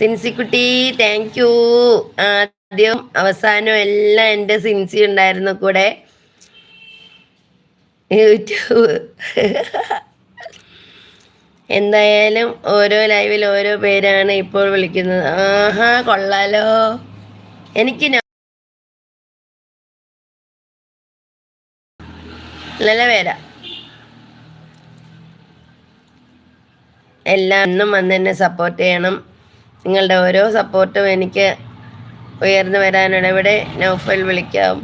സിൻസിക്കുട്ടി thank you. ആദ്യം അവസാനം എല്ലാം എൻ്റെ സിൻസി ഉണ്ടായിരുന്നു കൂടെ. യൂട്യൂബ് എന്തായാലും ഓരോ ലൈവിൽ ഓരോ പേരാണ് ഇപ്പോൾ വിളിക്കുന്നത്. ആഹാ കൊള്ളാലോ. എനിക്ക് നല്ല പേരാ. എല്ലാം എന്നും വന്ന് എന്നെ സപ്പോർട്ട് ചെയ്യണം. നിങ്ങളുടെ ഓരോ സപ്പോർട്ടും എനിക്ക് ഉയർന്നു വരാനാണ്. ഇവിടെ നൗഫൽ വിളിക്കാം,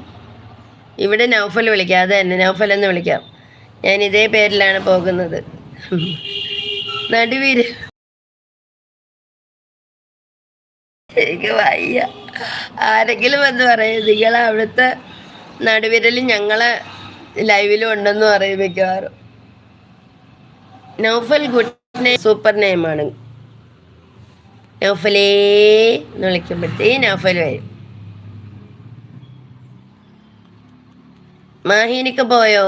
ഇവിടെ നൗഫൽ വിളിക്കാം, അത് തന്നെ നൗഫൽ എന്ന് വിളിക്കാം. ഞാൻ ഇതേ പേരിലാണ് പോകുന്നത്. നടുവീര് എനിക്ക് വയ്യ. ആരെങ്കിലും എന്ന് പറയും നിങ്ങളെ അവിടുത്തെ നടുവിരൽ ഞങ്ങളെ ലൈവിലും ഉണ്ടെന്ന് പറയും മിക്കവാറും. നൗഫൽ ഗുഡ് നെയിം, സൂപ്പർ നെയിമാണ്. നൗഫലേ എന്ന് വിളിക്കുമ്പോഴത്തേ നൗഫൽ വരും. മാഹീനിക്ക് പോയോ?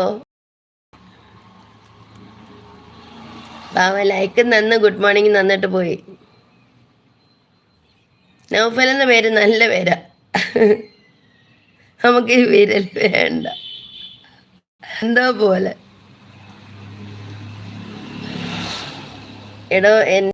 പാവ ലൈക്ക് നന്ന് ഗുഡ് മോർണിംഗ് നന്നിട്ട് പോയി. നൗഫൽ എന്ന പേര് നല്ല പേരാ. നമുക്ക് ഈ വിരൽ വേണ്ട, എന്തോ പോലെ. എടോ